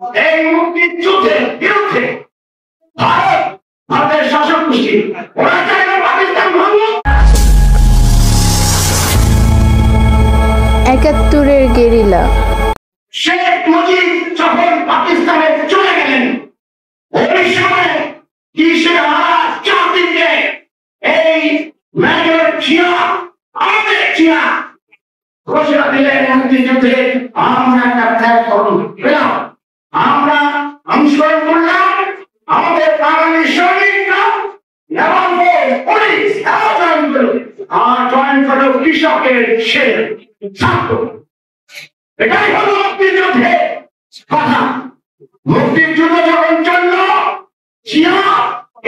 এই মুক্তিযুদ্ধের বিরুদ্ধে ভারতের শাসক গোষ্ঠী ওরা চাইলে পাকিস্তান ভাঙল। ৭১-এর গেরিলা। শেখ মুজিব যখন পাকিস্তানে চলে গেলেন, ওই সময় কিসের আওয়াজ চারদিকে এই মেজর জিয়া, আমাদের জিয়া ঘোষণা দিলেন মুক্তিযুদ্ধে আমরা একটা প্ল্যাটফর্ম পেলাম, আমরা অংশগ্রহণ করলাম। আমাদের বাঙালি সৈনিকরা এবং পুলিশ জয়েন করল, আর জয়েন করল কৃষকের ছেলে ছাত্র। এটাই হলো মুক্তিযুদ্ধের কথা। মুক্তিযুদ্ধ যখন চলল, জিয়া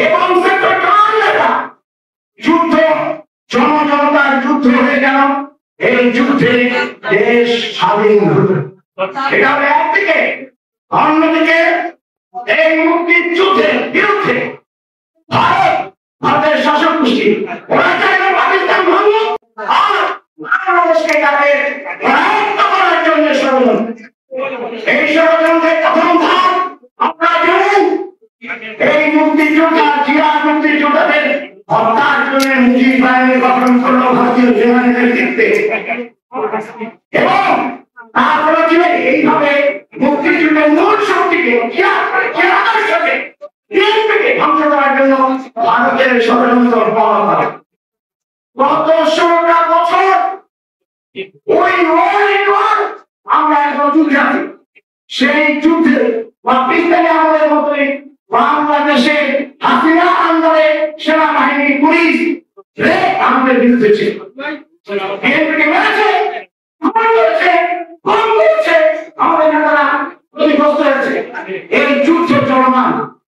এবং যুদ্ধ জনজনতার যুদ্ধ হয়ে গেল। এই যুদ্ধে দেশ স্বাধীন হল। এটা হলো একদিকে। অন্যদিকে এই মুক্তিযুদ্ধের বিরুদ্ধে ভারতের শাসক গোষ্ঠী ওরা চাইলে পাকিস্তান ভাঙল, আর বাংলাদেশকে তাদের পরায়ত্ত করার জন্য ষড়যন্ত্র। এই ষড়যন্ত্রের প্রথম ধাপ আপনারা জানেন, এই মুক্তিযোদ্ধা জিয়া মুক্তিযোদ্ধাদের হত্যার জন্য মুজিব বাহিনী গঠন করল ভারতীয় সেনাদের নেতৃত্বে, এবং তারপরে এইভাবে মুক্তিযুদ্ধের মূল শক্তিকে ধ্বংস করার জন্য ভারতের ষড়যন্ত্র পাওয়া হয়। গত 16টা বছর ওই আমরা এখন যুদ্ধে আছি। সেই যুদ্ধে পাকিস্তানে আমাদের মতোই বাংলাদেশে হাসিনা আন্দোলনে সেনাবাহিনী পুলিশ আমাদের বিরুদ্ধে ছিল। আমাদের নেতারা ক্ষতিগ্রস্ত হয়েছে। এই যুদ্ধ চলমান।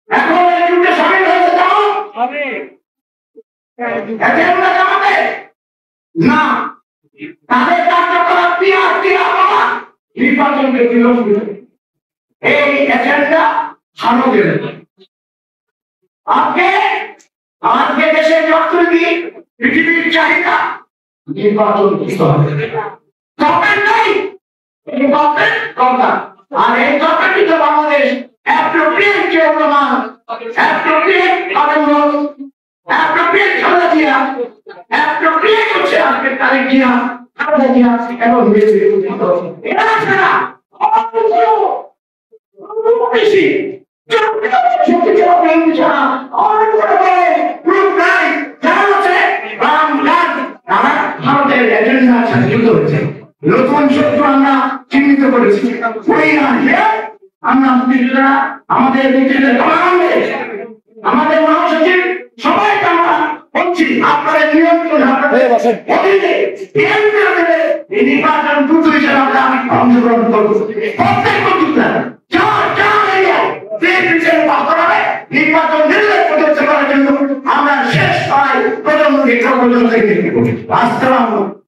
এখন এই যুদ্ধে সামিল হয়েছে না, তাদের কার্যকলাপ নির্বাচনকে বিরোধ করে এই এজেন্ডা হারিয়ে গেল। আজকে দেশের অর্থনীতি, পৃথিবীর চাহিদা, নির্বাচন করতে হবে। গভর্নমেন্ট নাই, এই গভর্নমেন্ট দরকার। আর এই গভর্নমেন্টই তো বাংলাদেশ অ্যাপ্রোপ্রিয়েট চেয়ারম্যান, অ্যাপ্রোপ্রিয়েট আদালত, অ্যাপ্রোপ্রিয়েট খালেদা জিয়া, অ্যাপ্রোপ্রিয়েট হচ্ছে আজকে তারেক জিয়া, খালেদা জিয়া এবং এরা ছাড়া বেশি ভারতের এজেন্ডা যুক্ত হয়েছে। নতুন শত্রু আমরা চিহ্নিত করেছি। আমরা মুক্তিযোদ্ধারা আমাদের আমাদের মহাসচিব সবাইকে আমরা বলছি, আপনাদের নিয়ন্ত্রণ নির্বাচন দ্রুত হিসেবে আমরা অংশগ্রহণ করবো। প্রত্যেক নির্বাচন নির্দেশ প্রতিষ্ঠা করার জন্য আমরা শেষ প্রজন্মকে আসসালামু আলাইকুম।